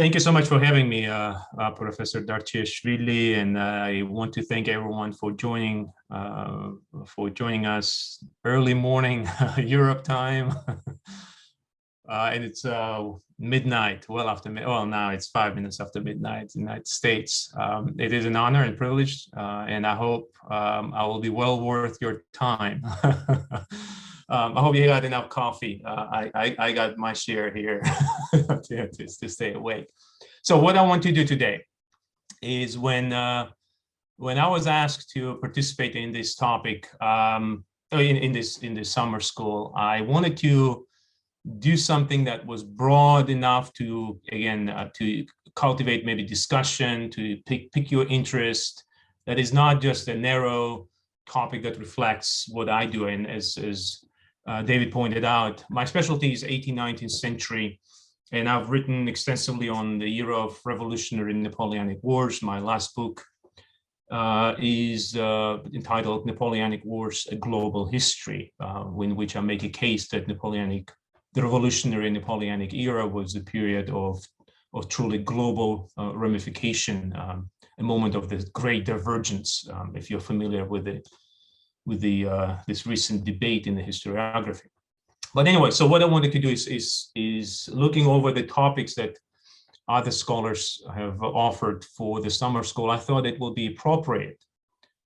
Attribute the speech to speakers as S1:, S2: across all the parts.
S1: Thank you so much for having me, Professor Dartiashvili, and I want to thank everyone for joining us early morning Europe time, and it's midnight. Well, now it's 5 minutes after midnight in the United States. It is an honor and privilege, and I hope I will be well worth your time. I hope you got enough coffee. I got my share here to stay awake. So what I want to do today is when I was asked to participate in this topic in this summer school, I wanted to do something that was broad enough to to cultivate maybe discussion, to pick your interest. That is not just a narrow topic that reflects what I do, and as David pointed out, my specialty is 18th, 19th century, and I've written extensively on the era of revolutionary Napoleonic Wars. My last book is entitled Napoleonic Wars, A Global History, in which I make a case that the revolutionary Napoleonic era was a period of truly global ramification, a moment of the great divergence, if you're familiar with this recent debate in the historiography. But anyway, so what I wanted to do is looking over the topics that other scholars have offered for the summer school. I thought it would be appropriate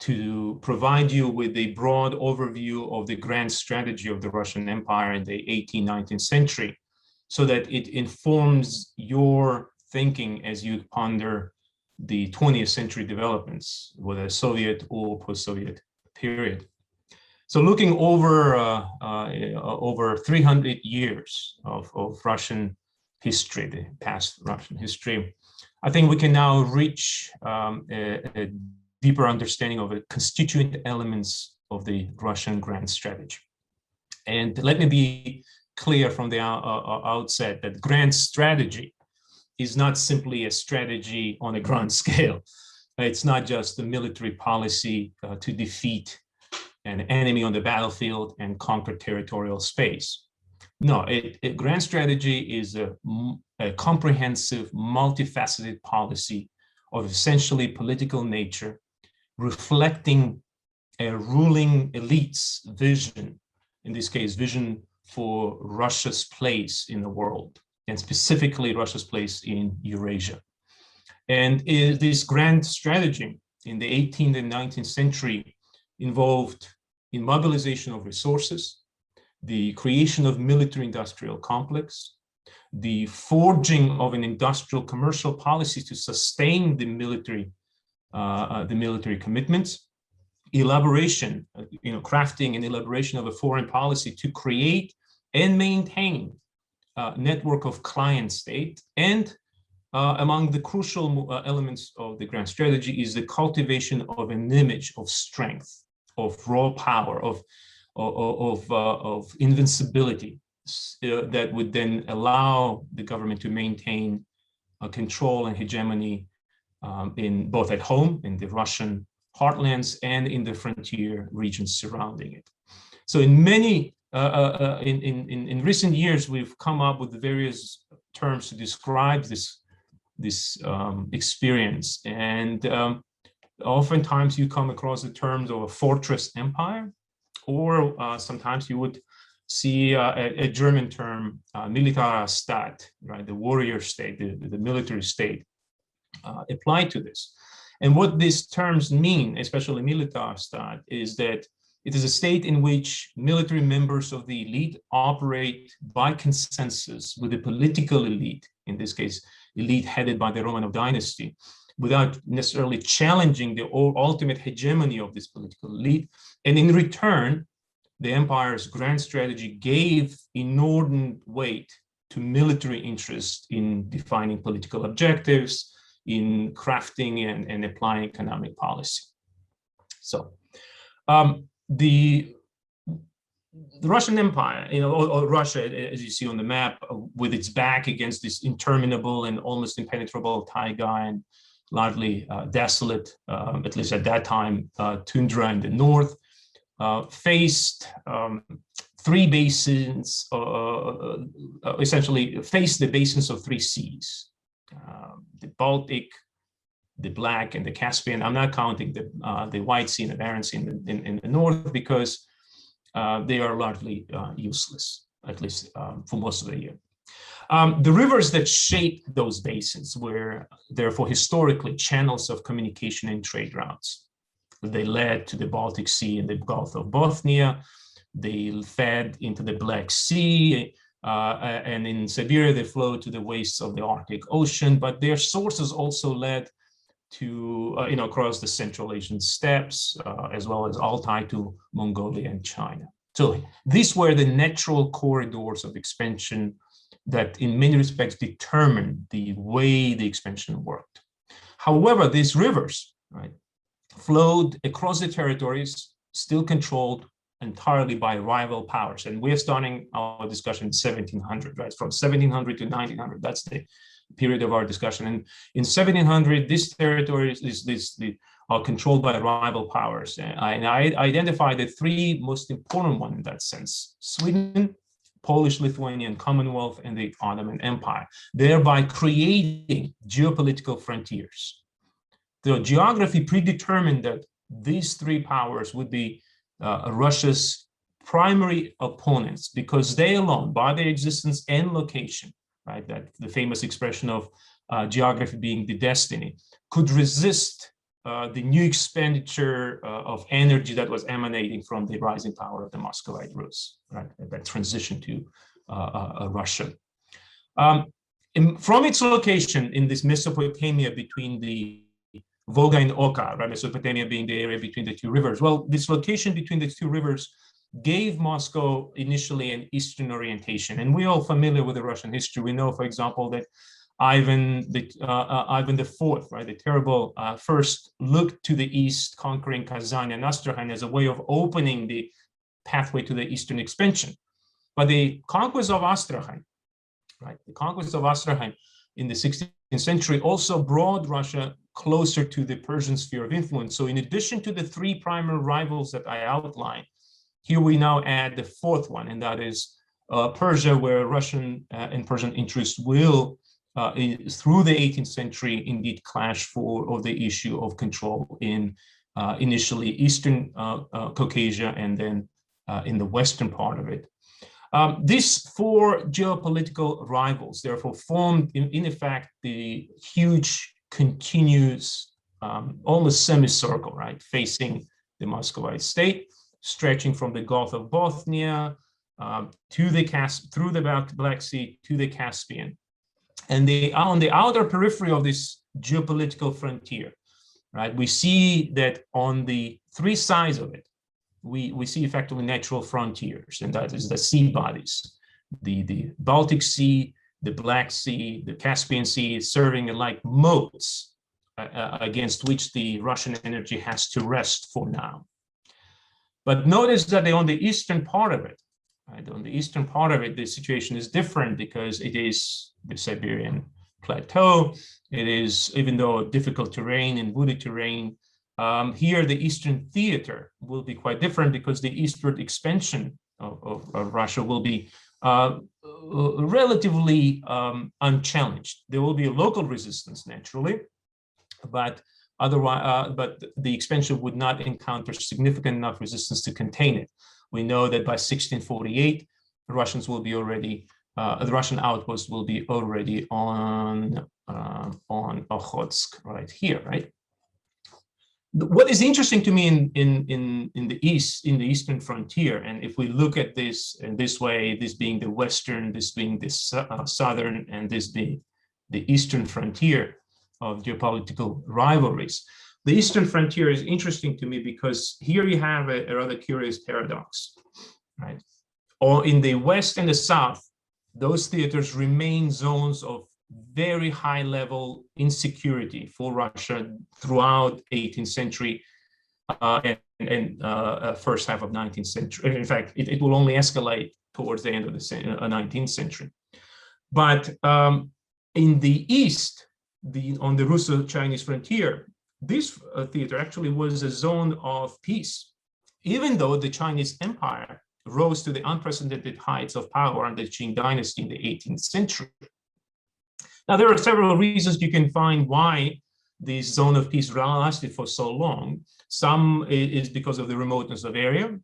S1: to provide you with a broad overview of the grand strategy of the Russian Empire in the 18th, 19th century, so that it informs your thinking as you ponder the 20th century developments, whether Soviet or post-Soviet period. So looking over 300 years of Russian history, the past Russian history, I think we can now reach a deeper understanding of the constituent elements of the Russian grand strategy. And let me be clear from the outset that grand strategy is not simply a strategy on a grand scale. It's not just the military policy to defeat an enemy on the battlefield and conquer territorial space. No, a grand strategy is a comprehensive, multifaceted policy of essentially political nature, reflecting a ruling elite's vision, in this case, vision for Russia's place in the world, and specifically Russia's place in Eurasia. And this grand strategy in the 18th and 19th century involved immobilization of resources, the creation of military-industrial complex, the forging of an industrial commercial policy to sustain the military commitments, elaboration, crafting and elaboration of a foreign policy to create and maintain a network of client state. And among the crucial elements of the grand strategy is the cultivation of an image of strength, of raw power, of invincibility that would then allow the government to maintain control and hegemony in both at home in the Russian heartlands and in the frontier regions surrounding it. So in many in recent years, we've come up with the various terms to describe this experience, and oftentimes you come across the terms of a fortress empire, or sometimes you would see a German term, Militarstat, right, the warrior state, the military state, applied to this. And what these terms mean, especially Militarstat, is that it is a state in which military members of the elite operate by consensus with the political elite, in this case, elite headed by the Romanov dynasty, without necessarily challenging the ultimate hegemony of this political elite. And in return, the empire's grand strategy gave inordinate weight to military interest in defining political objectives, in crafting and applying economic policy. So the Russian Empire, or Russia, as you see on the map, with its back against this interminable and almost impenetrable taiga and largely desolate, at least at that time, tundra in the north, faced three basins, essentially faced the basins of three seas. the Baltic, the Black, and the Caspian. I'm not counting the White Sea and the Barents Sea in the north, because they are largely useless, at least for most of the year. The rivers that shaped those basins were therefore historically channels of communication and trade routes. They led to the Baltic Sea and the Gulf of Bothnia. They fed into the Black Sea, and in Siberia they flowed to the wastes of the Arctic Ocean. But their sources also led to across the Central Asian steppes, as well as Altai to Mongolia and China. So these were the natural corridors of expansion that in many respects determined the way the expansion worked. However, these rivers, right, flowed across the territories still controlled entirely by rival powers. And we're starting our discussion in 1700, right? From 1700 to 1900, that's the period of our discussion. And in 1700, these territories are controlled by rival powers. And I identified the three most important ones in that sense: Sweden, Polish-Lithuanian Commonwealth, and the Ottoman Empire, thereby creating geopolitical frontiers. The geography predetermined that these three powers would be Russia's primary opponents, because they alone, by their existence and location, right, that the famous expression of geography being the destiny, could resist the new expenditure of energy that was emanating from the rising power of the Muscovite Rus, right? That transition to Russia. From its location in this Mesopotamia between the Volga and Oka, right? Mesopotamia being the area between the two rivers. Well, this location between the two rivers gave Moscow initially an Eastern orientation. And we're all familiar with the Russian history. We know, for example, that Ivan the Fourth, right, the terrible, first looked to the east, conquering Kazan and Astrakhan as a way of opening the pathway to the Eastern expansion. But the conquest of Astrakhan, right, the conquest of Astrakhan in the 16th century also brought Russia closer to the Persian sphere of influence. So in addition to the three primary rivals that I outlined, here we now add the fourth one, and that is Persia, where Russian and Persian interests will through the 18th century indeed clash for the issue of control in initially Eastern Caucasia and then in the western part of it. These four geopolitical rivals therefore formed in effect the huge continuous almost semicircle, right, facing the Muscovite state, stretching from the Gulf of Bothnia to through the Black Sea to the Caspian. And on the outer periphery of this geopolitical frontier, right, we see that on the three sides of it, we see effectively natural frontiers, and that is the sea bodies, the Baltic Sea, the Black Sea, the Caspian Sea, serving like moats against which the Russian energy has to rest for now. But notice that on the eastern part of it, right, on the eastern part of it, the situation is different because it is the Siberian plateau. It is, even though difficult terrain and wooded terrain, here the eastern theater will be quite different because the eastward expansion of Russia will be relatively unchallenged. There will be a local resistance naturally, but otherwise, but the expansion would not encounter significant enough resistance to contain it. We know that by 1648, the Russians will be already, the Russian outpost will be already on Okhotsk, right here, right? What is interesting to me in the east, in the eastern frontier, and if we look at this in this way, this being the western, this being the southern, and this being the eastern frontier of geopolitical rivalries, the eastern frontier is interesting to me because here you have a rather curious paradox, right? Or in the west and the south, those theaters remain zones of very high level insecurity for Russia throughout 18th century and first half of 19th century. In fact, it will only escalate towards the end of the 19th century. But in the east, on the Russo-Chinese frontier, this theater actually was a zone of peace, even though the Chinese Empire rose to the unprecedented heights of power under the Qing dynasty in the 18th century. Now, there are several reasons you can find why this zone of peace lasted for so long. Some is because of the remoteness of area,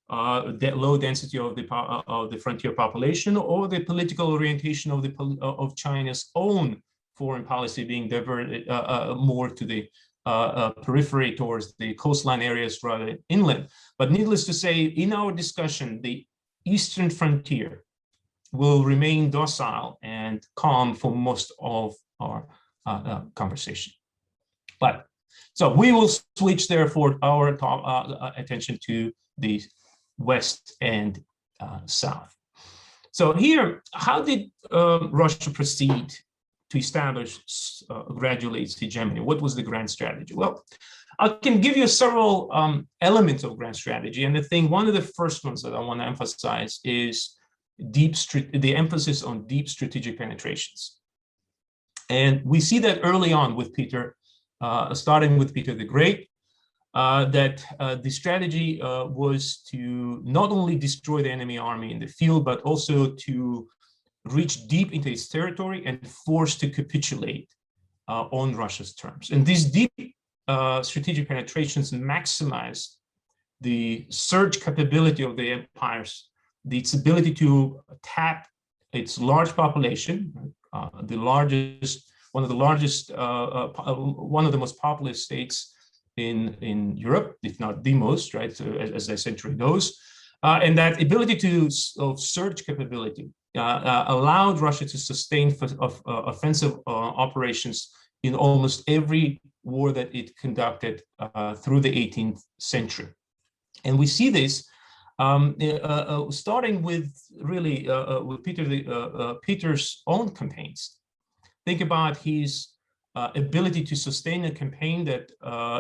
S1: the low density of the frontier population, or the political orientation of China's own foreign policy being diverted more to the periphery towards the coastline areas rather than inland. But needless to say, in our discussion, the eastern frontier will remain docile and calm for most of our conversation. But so we will switch, therefore, our attention to the west and south. So here, how did Russia proceed to establish gradually its hegemony? What was the grand strategy? Well, I can give you several elements of grand strategy, and one of the first ones that I want to emphasize is the emphasis on deep strategic penetrations. And we see that early on with Peter, starting with Peter the Great, that the strategy was to not only destroy the enemy army in the field, but also to reach deep into its territory and force to capitulate on Russia's terms. And these deep strategic penetrations maximize the surge capability of the empires, its ability to tap its large population, one of the most populous states in Europe, if not the most, right? So as the century goes, and that ability of surge capability allowed Russia to sustain offensive operations in almost every war that it conducted through the 18th century. And we see this starting with really with Peter's own campaigns. Think about his ability to sustain a campaign that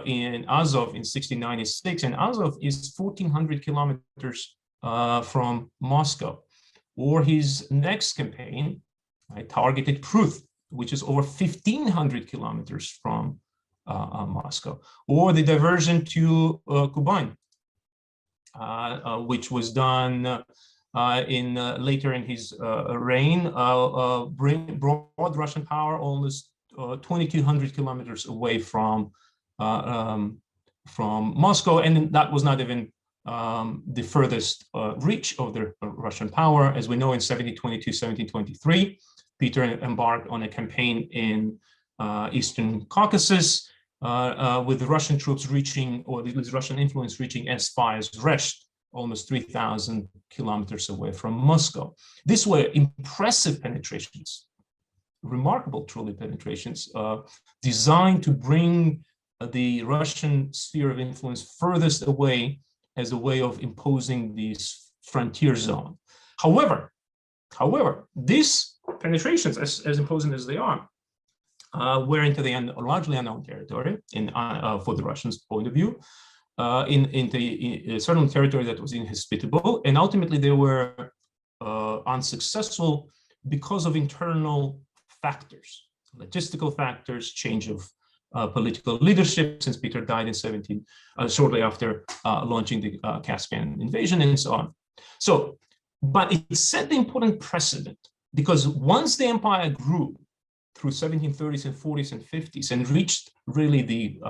S1: in Azov in 1696, and Azov is 1,400 kilometers from Moscow, or his next campaign, right, targeted Pruth, which is over 1,500 kilometers from Moscow, or the diversion to Kuban, which was done later in his reign, brought Russian power almost 2,200 kilometers away from Moscow, and that was not even the furthest reach of the Russian power. As we know, in 1722, 1723, Peter embarked on a campaign in eastern Caucasus, with the Russian troops reaching, or at least Russian influence reaching as far as Resht, almost 3,000 kilometers away from Moscow. These were impressive penetrations, remarkable, truly, penetrations, designed to bring the Russian sphere of influence furthest away as a way of imposing this frontier zone. However, these penetrations, as imposing as they are, were into the largely unknown territory for the Russians' point of view, into a certain territory that was inhospitable, and ultimately they were unsuccessful because of internal factors, logistical factors, change of political leadership, since Peter died in shortly after launching the Caspian invasion, and so on. So, but it set the important precedent, because once the empire grew through 1730s and 40s and 50s and reached really the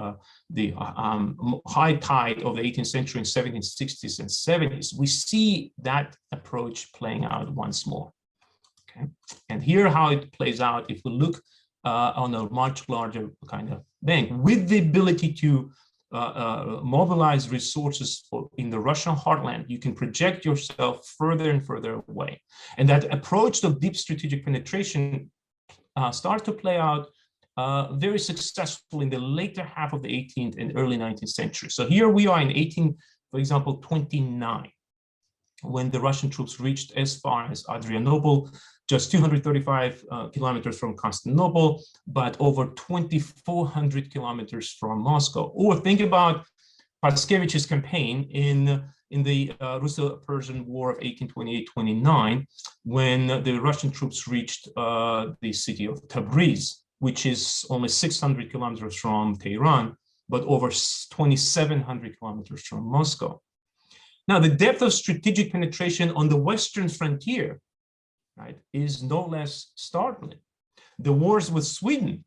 S1: high tide of the 18th century in 1760s and 70s, we see that approach playing out once more. Okay, and here how it plays out if we look on a much larger kind of bank, with the ability to mobilize resources in the Russian heartland, you can project yourself further and further away. And that approach of deep strategic penetration start to play out very successful in the later half of the 18th and early 19th century. So here we are in 1829, when the Russian troops reached as far as Adrianople, just 235 kilometers from Constantinople, but over 2,400 kilometers from Moscow. Or think about Patskevich's campaign in the Russo-Persian War of 1828-29, when the Russian troops reached the city of Tabriz, which is only 600 kilometers from Tehran, but over 2,700 kilometers from Moscow. Now, the depth of strategic penetration on the western frontier, right, is no less startling. The wars with Sweden,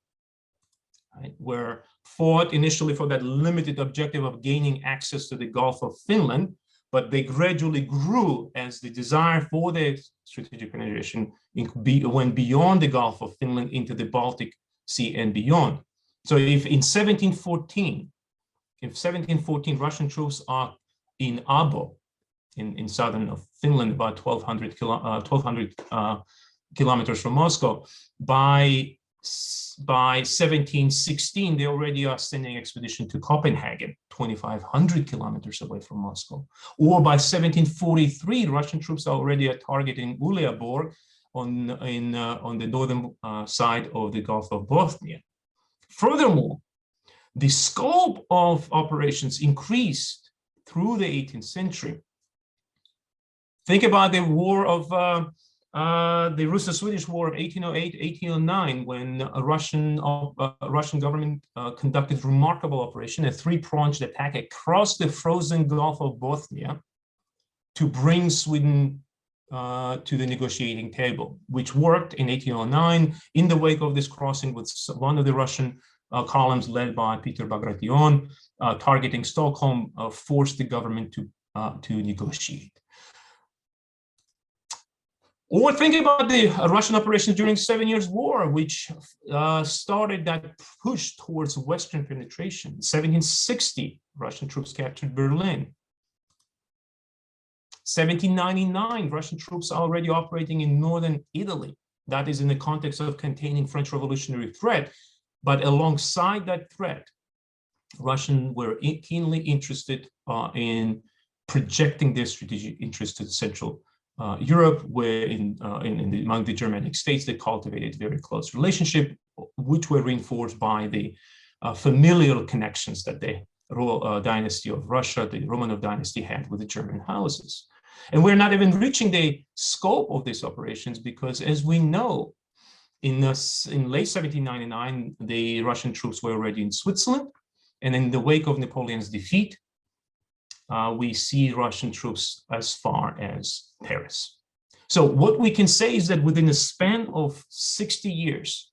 S1: right, were fought initially for that limited objective of gaining access to the Gulf of Finland, but they gradually grew as the desire for the strategic penetration went beyond the Gulf of Finland into the Baltic Sea and beyond. So if in 1714, Russian troops are in Abo, in southern of Finland, about 1,200 kilometers from Moscow, by 1716, they already are sending an expedition to Copenhagen, 2,500 kilometers away from Moscow. Or by 1743, Russian troops are already targeting Uleaborg on the northern side of the Gulf of Bothnia. Furthermore, the scope of operations increased through the 18th century. Think about the war of the Russo-Swedish War of 1808-1809, when a Russian government conducted remarkable operation, a three-pronged attack across the frozen Gulf of Bothnia to bring Sweden to the negotiating table, which worked in 1809 in the wake of this crossing with one of the Russian columns led by Peter Bagration, targeting Stockholm, forced the government to negotiate. Or think about the Russian operations during the 7 Years' War, which started that push towards Western penetration. 1760, Russian troops captured Berlin. 1799, Russian troops are already operating in northern Italy. That is in the context of containing French revolutionary threat. But alongside that threat, Russians were keenly interested in projecting their strategic interests to the Central Europe, where among the Germanic states, they cultivated very close relationship, which were reinforced by the familial connections that the royal dynasty of Russia, the Romanov dynasty, had with the German houses. And we're not even reaching the scope of these operations because, as we know, in late 1799, the Russian troops were already in Switzerland. And in the wake of Napoleon's defeat, we see Russian troops as far as Paris. So what we can say is that within a span of 60 years,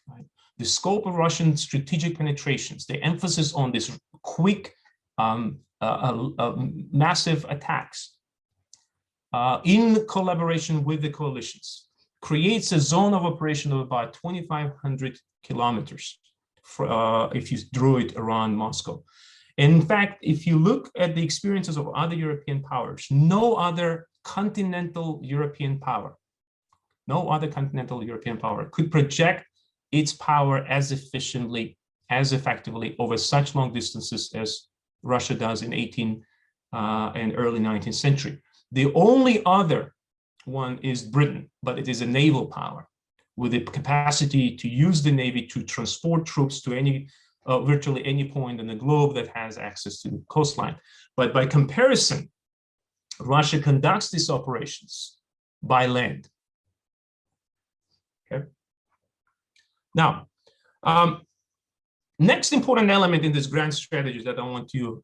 S1: right, the scope of Russian strategic penetrations, the emphasis on this quick, massive attacks in collaboration with the coalitions, creates a zone of operation of about 2,500 kilometers if you drew it around Moscow. And in fact, if you look at the experiences of other European powers, no other continental European power could project its power as efficiently, as effectively over such long distances as Russia does in 18th and early 19th century. The only other one is Britain, but it is a naval power with the capacity to use the Navy to transport troops to any virtually any point in the globe that has access to the coastline. But by comparison, Russia conducts these operations by land. Okay. Now, next important element in this grand strategy that I want to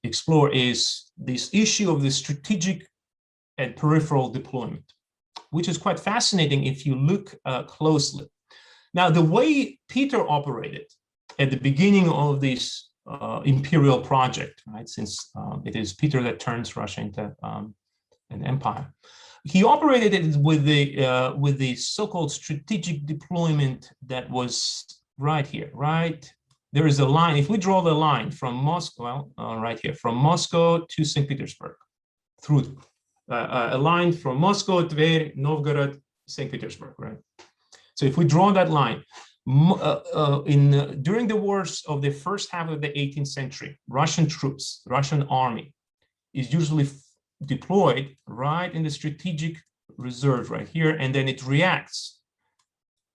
S1: explore is this issue of the strategic and peripheral deployment, which is quite fascinating if you look closely. Now, the way Peter operated at the beginning of this imperial project, right, since it is Peter that turns Russia into an empire, he operated it with the so-called strategic deployment that was right here, right? There is a line. If we draw the line from Moscow, right here, from Moscow to St. Petersburg, through a line from Moscow, Tver, Novgorod, St. Petersburg, right? So if we draw that line, during the wars of the first half of the 18th century, Russian troops, Russian army is usually deployed right in the strategic reserve right here, and then it reacts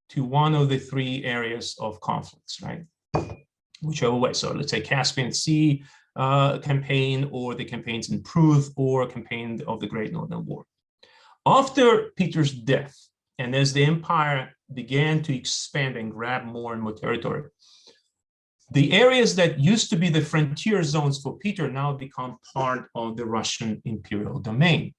S1: to one of the three areas of conflicts, right? Whichever way. So let's say Caspian Sea campaign, or the campaigns in Pruth, or a campaign of the Great Northern War. After Peter's death, and as the empire began to expand and grab more and more territory, the areas that used to be the frontier zones for Peter now become part of the Russian imperial domain.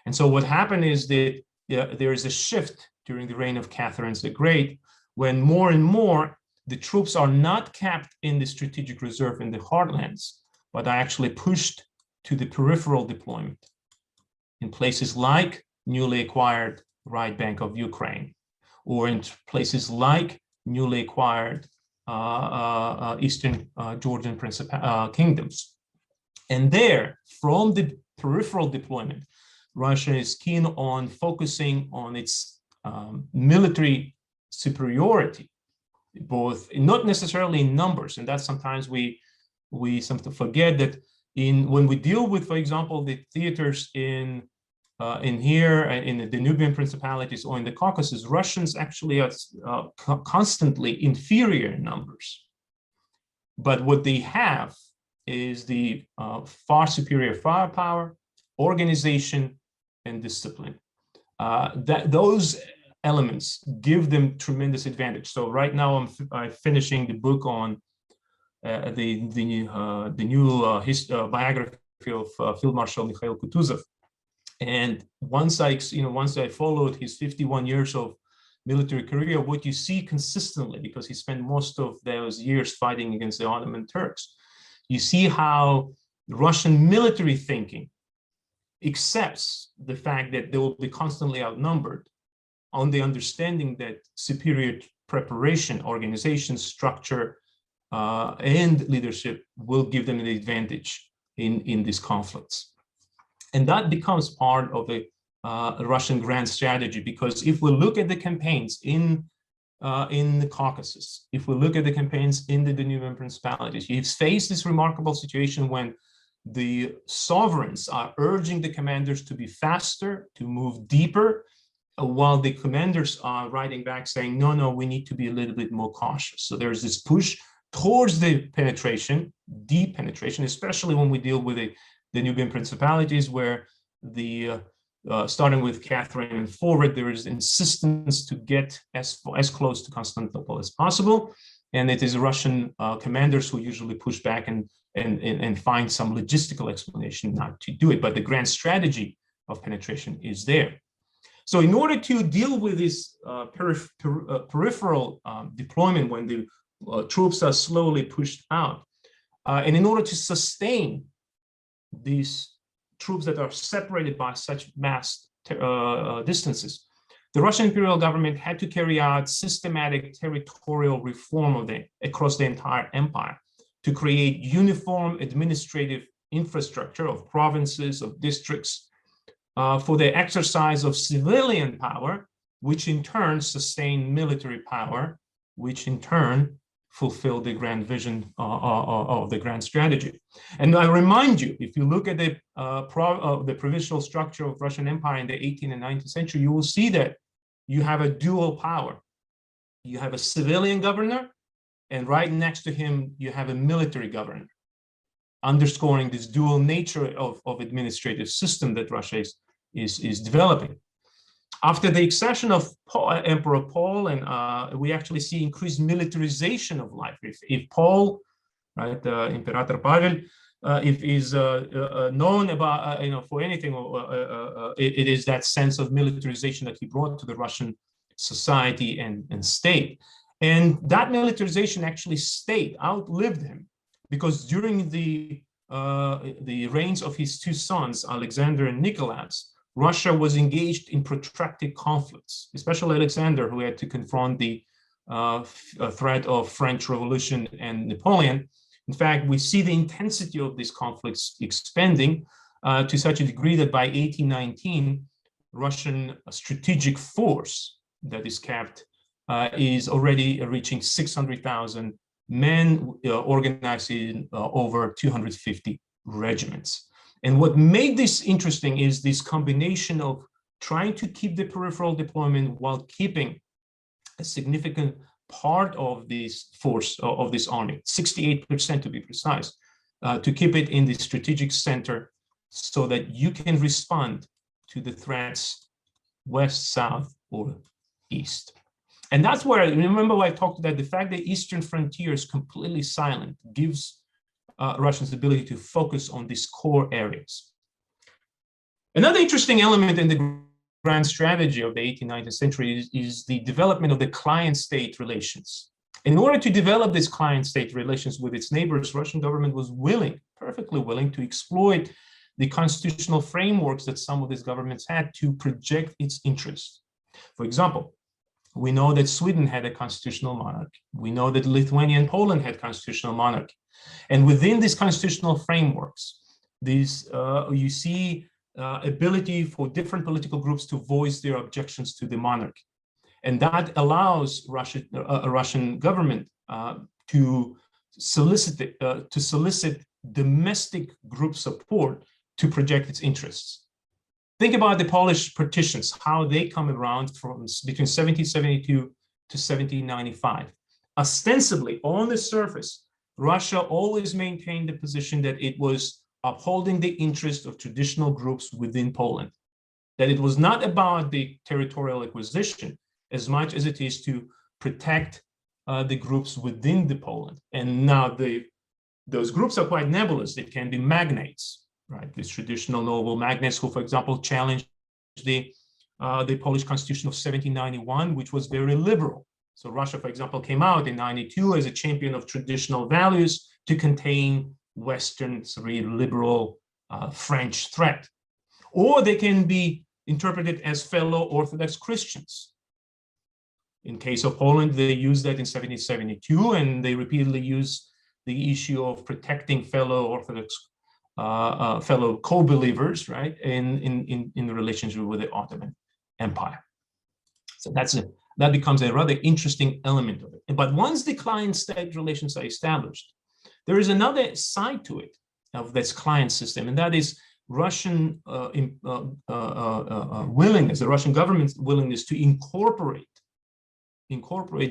S1: And so what happened is that there is a shift during the reign of Catherine the Great, when more and more the troops are not kept in the strategic reserve in the heartlands, but are actually pushed to the peripheral deployment in places like newly acquired right bank of Ukraine, or in places like newly acquired Eastern Georgian kingdoms. And there, from the peripheral deployment, Russia is keen on focusing on its military superiority, both not necessarily in numbers, and that sometimes we sometimes forget that when we deal with, for example, the theaters in here in the Danubian principalities or in the Caucasus, Russians actually are constantly inferior in numbers. But what they have is the far superior firepower, organization, and discipline. Those elements give them tremendous advantage. So right now I'm finishing the book on the new biography of Field Marshal Mikhail Kutuzov. And once I followed his 51 years of military career, what you see consistently, because he spent most of those years fighting against the Ottoman Turks, you see how Russian military thinking accepts the fact that they will be constantly outnumbered on the understanding that superior preparation, organization, structure, and leadership will give them an advantage in these conflicts. And that becomes part of the Russian grand strategy, because if we look at the campaigns in the Caucasus, if we look at the campaigns in the Danubian principalities, you face this remarkable situation when the sovereigns are urging the commanders to be faster, to move deeper, while the commanders are writing back saying, no, we need to be a little bit more cautious. So there's this push towards the penetration, deep penetration, especially when we deal with the Danubian principalities, where starting with Catherine and forward, there is insistence to get as close to Constantinople as possible. And it is Russian commanders who usually push back and find some logistical explanation not to do it. But the grand strategy of penetration is there. So in order to deal with this peripheral deployment when the troops are slowly pushed out, and in order to sustain these troops that are separated by such vast distances, the Russian imperial government had to carry out systematic territorial reform across the entire empire to create uniform administrative infrastructure of provinces, of districts, for the exercise of civilian power, which in turn sustained military power, which in turn fulfilled the grand vision of the grand strategy. And I remind you, if you look at the provincial structure of Russian Empire in the 18th and 19th century, you will see that you have a dual power. You have a civilian governor, and right next to him, you have a military governor, underscoring this dual nature of administrative system that Russia is developing. After the accession of Emperor Paul, and we actually see increased militarization of life. If Paul, right, Imperator Pavel, if is known about for anything, it is that sense of militarization that he brought to the Russian society and state, and that militarization actually outlived him, because during the reigns of his two sons, Alexander and Nicholas, Russia was engaged in protracted conflicts, especially Alexander, who had to confront the threat of French Revolution and Napoleon. In fact, we see the intensity of these conflicts expanding to such a degree that by 1819, Russian strategic force that is kept is already reaching 600,000 men, organized in over 250 regiments. And what made this interesting is this combination of trying to keep the peripheral deployment while keeping a significant part of this force, of this army, 68% to be precise, to keep it in the strategic center so that you can respond to the threats west, south, or east. And that's where, remember what I talked about, the fact that eastern frontier is completely silent gives Russians' ability to focus on these core areas. Another interesting element in the grand strategy of the 18th, 19th century is the development of the client-state relations. In order to develop these client-state relations with its neighbors, Russian government was willing, perfectly willing, to exploit the constitutional frameworks that some of these governments had to project its interests. For example, we know that Sweden had a constitutional monarch. We know that Lithuania and Poland had constitutional monarchy. And within these constitutional frameworks, you see ability for different political groups to voice their objections to the monarchy. And that allows a Russian government to solicit domestic group support to project its interests. Think about the Polish partitions, how they come around from between 1772 to 1795. Ostensibly, on the surface, Russia always maintained the position that it was upholding the interest of traditional groups within Poland, that it was not about the territorial acquisition as much as it is to protect the groups within the Poland. And now those groups are quite nebulous. They can be magnates, right? These traditional noble magnates who, for example, challenged the Polish Constitution of 1791, which was very liberal. So Russia, for example, came out in 92 as a champion of traditional values to contain Western, very liberal French threat. Or they can be interpreted as fellow Orthodox Christians. In case of Poland, they used that in 1772, and they repeatedly use the issue of protecting fellow Orthodox, fellow co-believers, right, in the relationship with the Ottoman Empire. So that becomes a rather interesting element of it. But once the client-state relations are established, there is another side to it, of this client system, and that is Russian willingness, the Russian government's willingness to incorporate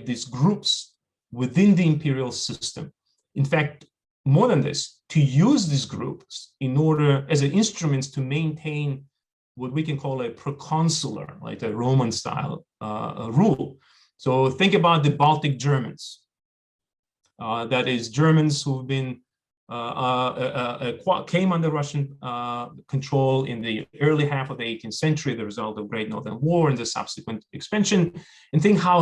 S1: these groups within the imperial system. In fact, more than this, to use these groups in order as an instruments to maintain what we can call a proconsular, like a Roman style rule. So think about the Baltic Germans. That is Germans who've been came under Russian control in the early half of the 18th century, the result of Great Northern War and the subsequent expansion, and think how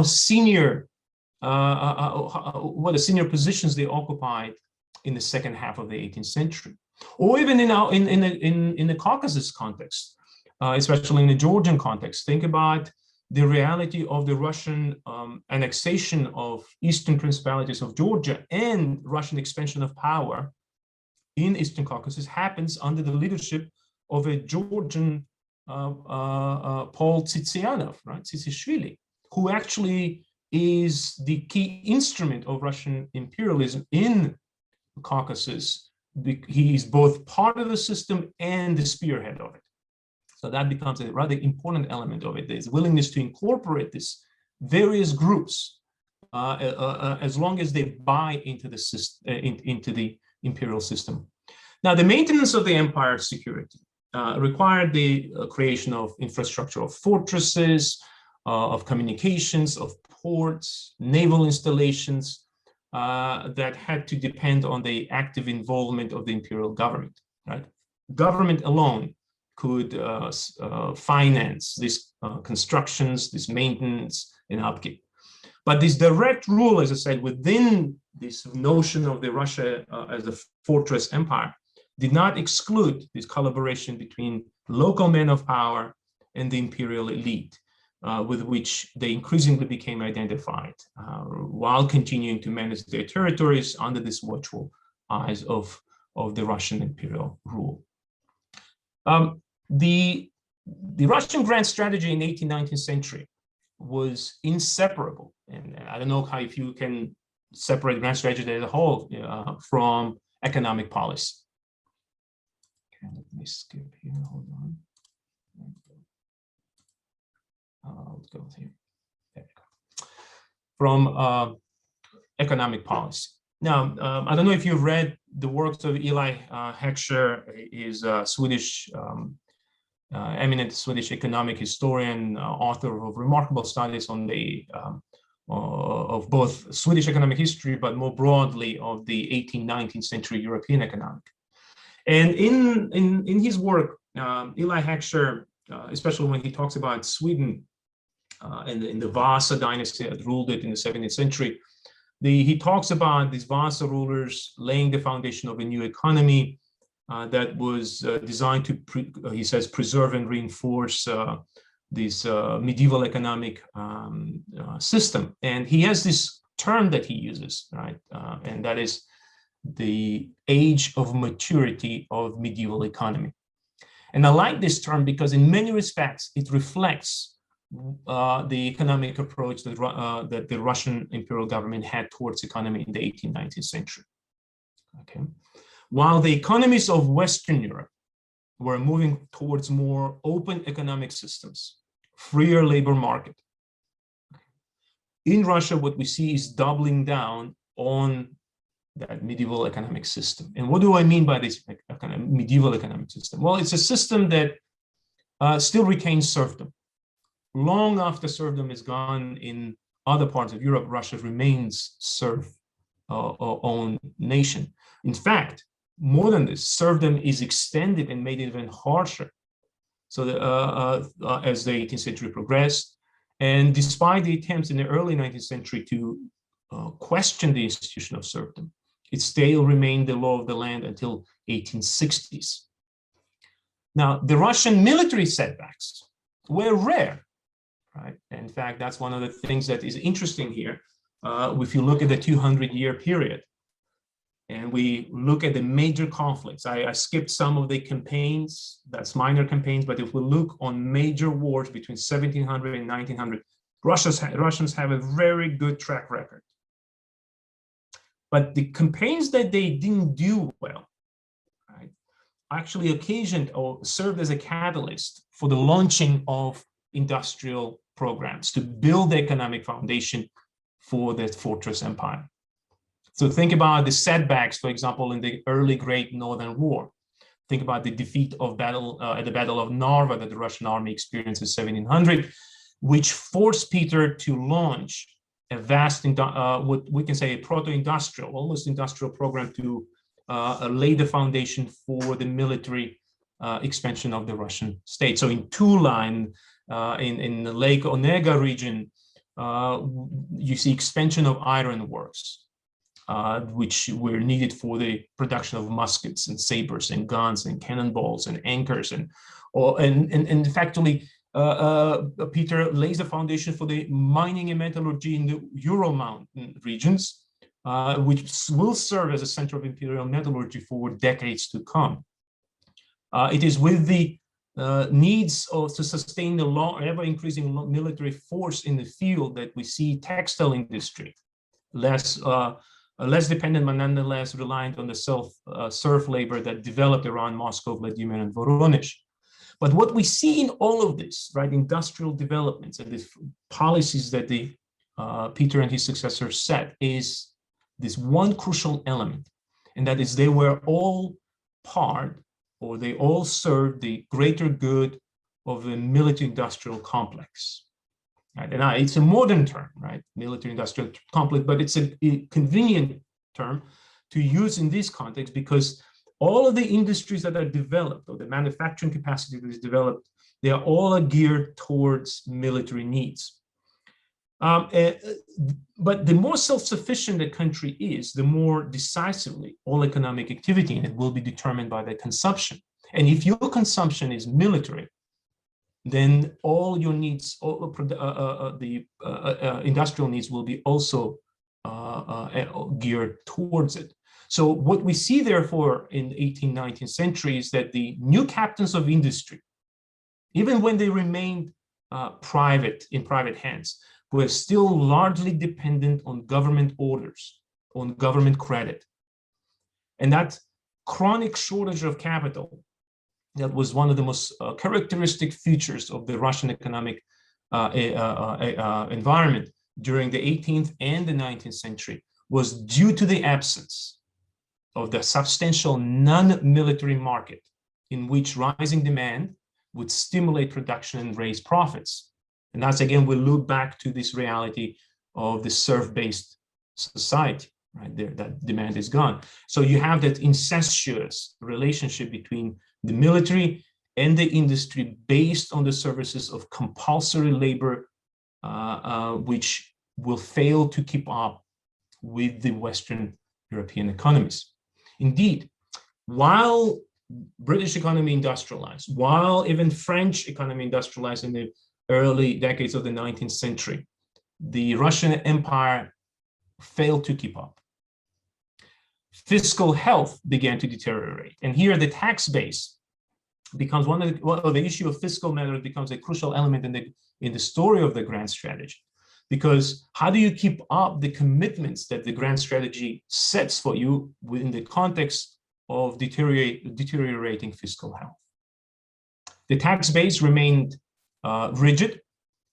S1: what senior positions they occupied in the second half of the 18th century, or even in the Caucasus context, especially in the Georgian context. Think about the reality of the Russian annexation of eastern principalities of Georgia and Russian expansion of power in Eastern Caucasus happens under the leadership of a Georgian Paul Tsitsianov, right, Tsitsishvili, who actually is the key instrument of Russian imperialism in the Caucasus. He is both part of the system and the spearhead of it. So that becomes a rather important element of it. There's willingness to incorporate these various groups as long as they buy into the system, into the imperial system. Now, the maintenance of the empire's security required the creation of infrastructure of fortresses, of communications, of ports, naval installations that had to depend on the active involvement of the imperial government. Right? Government alone could finance these constructions, this maintenance and upkeep. But this direct rule, as I said, within this notion of the Russia as a fortress empire, did not exclude this collaboration between local men of power and the imperial elite, with which they increasingly became identified, while continuing to manage their territories under this watchful eyes of the Russian imperial rule. The Russian grand strategy in the 18th, 19th century was inseparable. And I don't know if you can separate grand strategy as a whole from economic policy. Okay, let me skip here, hold on. Let's go here. There we go. From economic policy. Now, I don't know if you've read the works of Eli Heckscher. He's a Swedish, eminent Swedish economic historian, author of remarkable studies on the of both Swedish economic history, but more broadly of the 18th, 19th century European economic. And in his work, Eli Heckscher especially when he talks about Sweden in the Vasa dynasty that ruled it in the 17th century. He talks about these Vasa rulers laying the foundation of a new economy that was designed to, he says, preserve and reinforce this medieval economic system. And he has this term that he uses, right? And that is the age of maturity of medieval economy. And I like this term because in many respects, it reflects the economic approach that the Russian imperial government had towards economy in the 18th, 19th century. Okay. While the economies of Western Europe were moving towards more open economic systems, freer labor market, in Russia, what we see is doubling down on that medieval economic system. And what do I mean by this kind of medieval economic system? Well, it's a system that still retains serfdom. Long after serfdom is gone in other parts of Europe, Russia remains serf-owned nation. In fact, more than this, serfdom is extended and made even harsher. So as the 18th century progressed, and despite the attempts in the early 19th century to question the institution of serfdom, it still remained the law of the land until 1860s. Now, the Russian military setbacks were rare, right? In fact, that's one of the things that is interesting here. If you look at the 200-year period, and we look at the major conflicts, I skipped some of the campaigns, that's minor campaigns, but if we look on major wars between 1700 and 1900, Russians have a very good track record. But the campaigns that they didn't do well, right, actually occasioned or served as a catalyst for the launching of industrial programs to build the economic foundation for that fortress empire. So think about the setbacks, for example, in the early Great Northern War. Think about the defeat of at the Battle of Narva that the Russian army experienced in 1700, which forced Peter to launch a vast, what we can say a proto-industrial, almost industrial program to lay the foundation for the military expansion of the Russian state. So in Tula, in the Lake Onega region, you see expansion of ironworks, which were needed for the production of muskets and sabers and guns and cannonballs and anchors and effectively Peter lays the foundation for the mining and metallurgy in the Ural Mountain regions, which will serve as a center of imperial metallurgy for decades to come. It is with the needs to sustain the ever-increasing military force in the field that we see textile industry less dependent, but nonetheless reliant on the serf labor that developed around Moscow, Vladimir, and Voronezh. But what we see in all of this, right, industrial developments and the policies that Peter and his successors set, is this one crucial element, and that is they were all part, or they all served the greater good of the military-industrial complex. Right? And it's a modern term, right, military-industrial complex, but it's a convenient term to use in this context because all of the industries that are developed, or the manufacturing capacity that is developed, they are all geared towards military needs. But the more self-sufficient a country is, the more decisively all economic activity in it will be determined by their consumption. And if your consumption is military, then all your needs, the industrial needs will be also geared towards it. So what we see, therefore, in the 18th, 19th century is that the new captains of industry, even when they remained in private hands, were still largely dependent on government orders, on government credit. And that chronic shortage of capital, that was one of the most characteristic features of the Russian economic environment during the 18th and the 19th century, was due to the absence of the substantial non-military market in which rising demand would stimulate production and raise profits. And that's, again, we look back to this reality of the serf-based society, right? There, that demand is gone. So you have that incestuous relationship between the military and the industry based on the services of compulsory labor, which will fail to keep up with the Western European economies. Indeed, while British economy industrialized, while even French economy industrialized in the early decades of the 19th century, the Russian Empire failed to keep up. Fiscal health began to deteriorate. And here the tax base becomes one of the issue of fiscal matters becomes a crucial element in the story of the grand strategy. Because how do you keep up the commitments that the grand strategy sets for you within the context of deteriorating fiscal health? The tax base remained rigid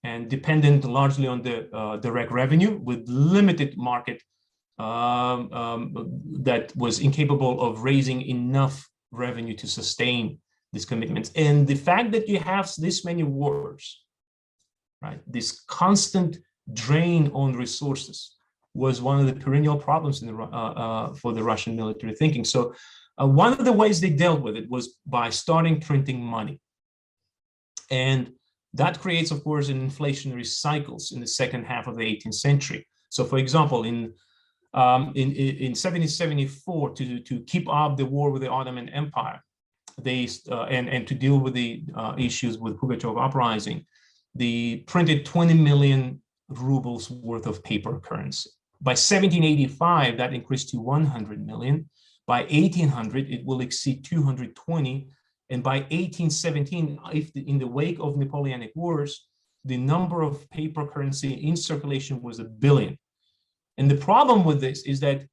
S1: and dependent largely on the direct revenue, with limited market that was incapable of raising enough revenue to sustain these commitments. And the fact that you have this many wars, right, this constant drain on resources was one of the perennial problems in for the Russian military thinking. So one of the ways they dealt with it was by starting printing money. And that creates, of course, an inflationary cycles in the second half of the 18th century. So, for example, in 1774, to keep up the war with the Ottoman Empire, they and to deal with the issues with Pugachev uprising, they printed 20 million rubles worth of paper currency. By 1785, that increased to 100 million. By 1800, it will exceed 220. And by 1817, in the wake of Napoleonic Wars, the number of paper currency in circulation was 1 billion. And the problem with this is that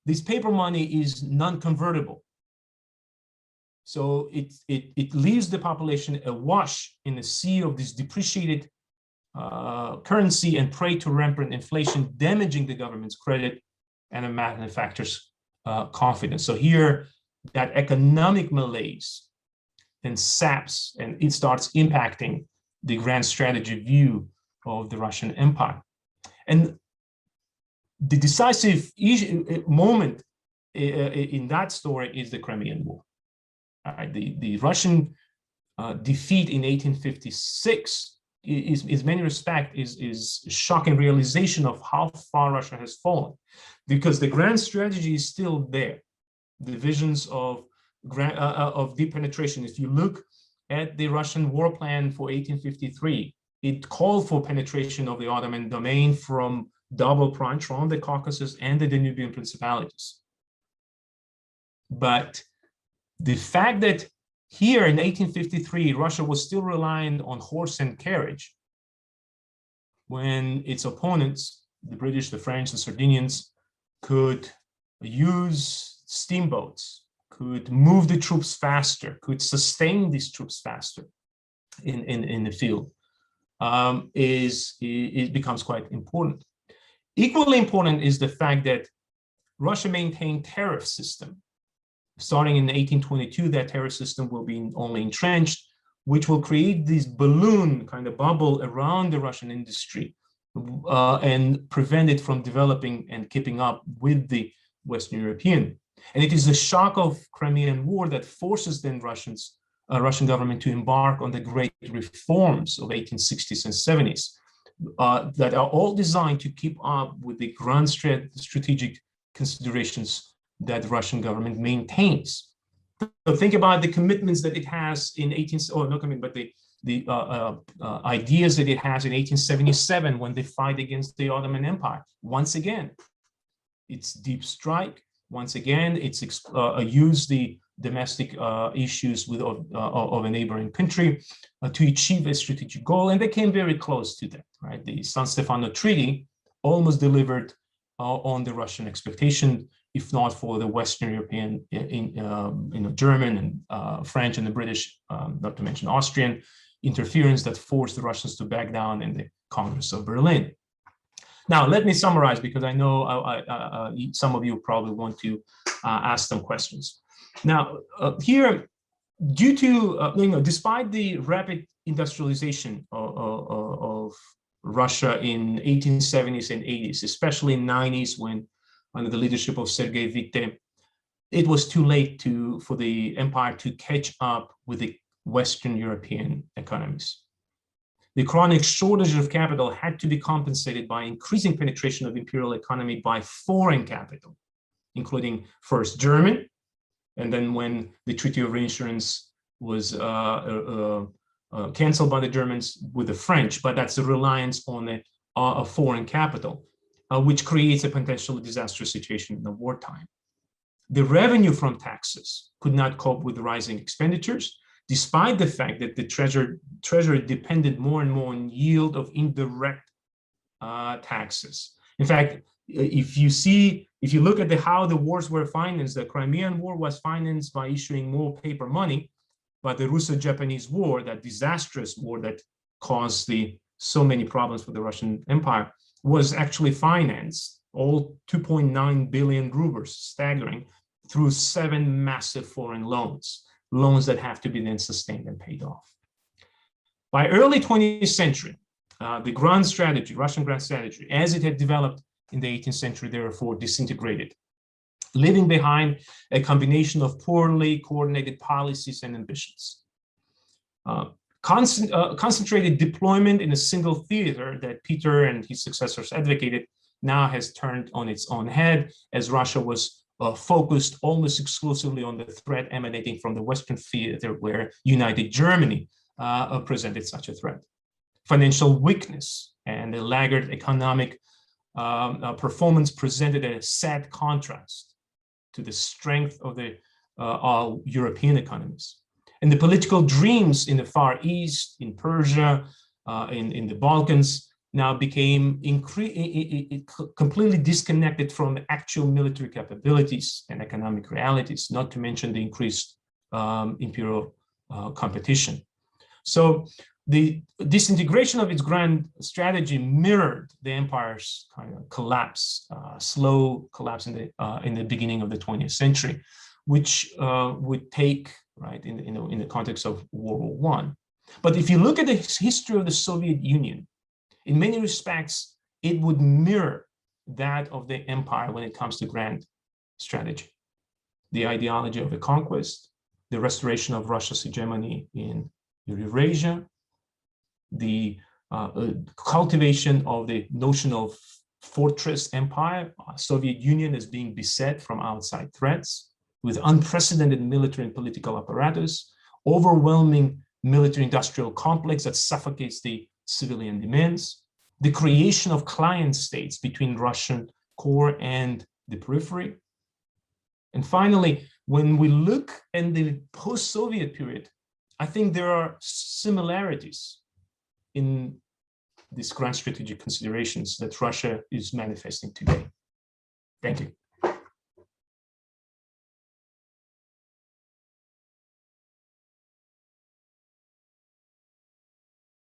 S1: this paper money is non-convertible. So it leaves the population awash in a sea of this depreciated currency and prey to rampant inflation, damaging the government's credit and a manufacturer's confidence. So here, that economic malaise then saps and it starts impacting the grand strategy view of the Russian Empire. And the decisive moment in that story is the Crimean War. The Russian defeat in 1856 is in many respects is a shocking realization of how far Russia has fallen, because the grand strategy is still there. The visions of deep penetration. If you look at the Russian war plan for 1853, it called for penetration of the Ottoman domain from double Punch from the Caucasus and the Danubian principalities. But the fact that here in 1853, Russia was still reliant on horse and carriage, when its opponents, the British, the French, the Sardinians, could use steamboats, could move the troops faster, could sustain these troops faster in the field, it becomes quite important. Equally important is the fact that Russia maintained tariff system. Starting in 1822, that tariff system will be only entrenched, which will create this balloon kind of bubble around the Russian industry and prevent it from developing and keeping up with the Western European. And it is the shock of Crimean War that forces then Russian government to embark on the great reforms of 1860s and 70s that are all designed to keep up with the grand strategic considerations that the Russian government maintains. So think about the commitments that it has in the ideas that it has in 1877 when they fight against the Ottoman Empire. Once again, it's deep strike. Once again, it's use the domestic issues of a neighboring country to achieve a strategic goal, and they came very close to that. Right, the San Stefano Treaty almost delivered on the Russian expectation, if not for the Western European, German and French and the British, not to mention Austrian interference that forced the Russians to back down in the Congress of Berlin. Now, let me summarize, because I know some of you probably want to ask some questions. Now, here, due to, despite the rapid industrialization of Russia in 1870s and 80s, especially in 90s when under the leadership of Sergei Witte, it was too late for the empire to catch up with the Western European economies. The chronic shortage of capital had to be compensated by increasing penetration of imperial economy by foreign capital, including first German, and then when the Treaty of Reinsurance was canceled by the Germans with the French, but that's a reliance on a foreign capital, which creates a potentially disastrous situation in the wartime. The revenue from taxes could not cope with the rising expenditures, despite the fact that the treasury depended more and more on yield of indirect taxes. In fact, if you look at how the wars were financed, the Crimean War was financed by issuing more paper money, but the Russo-Japanese War, that disastrous war that caused so many problems for the Russian Empire, was actually financed, all 2.9 billion rubles, staggering, through 7 massive foreign loans that have to be then sustained and paid off. By early 20th century, the grand strategy, Russian grand strategy, as it had developed in the 18th century, therefore disintegrated, leaving behind a combination of poorly coordinated policies and ambitions. Concentrated deployment in a single theater that Peter and his successors advocated now has turned on its own head, as Russia was focused almost exclusively on the threat emanating from the Western theater, where United Germany presented such a threat. Financial weakness and a laggard economic performance presented a sad contrast to the strength of the European economies. And the political dreams in the Far East, in Persia, in the Balkans, now became completely disconnected from actual military capabilities and economic realities, not to mention the increased imperial competition. So the disintegration of its grand strategy mirrored the empire's kind of collapse, slow collapse in the beginning of the 20th century, which would take, right, in the context of World War I. But if you look at the history of the Soviet Union, in many respects, it would mirror that of the empire when it comes to grand strategy. The ideology of the conquest, the restoration of Russia's hegemony in Eurasia, the cultivation of the notion of fortress empire, Soviet Union as being beset from outside threats, with unprecedented military and political apparatus, overwhelming military-industrial complex that suffocates the civilian demands, the creation of client states between Russian core and the periphery. And finally, when we look at the post-Soviet period, I think there are similarities in these grand strategic considerations that Russia is manifesting today. Thank you.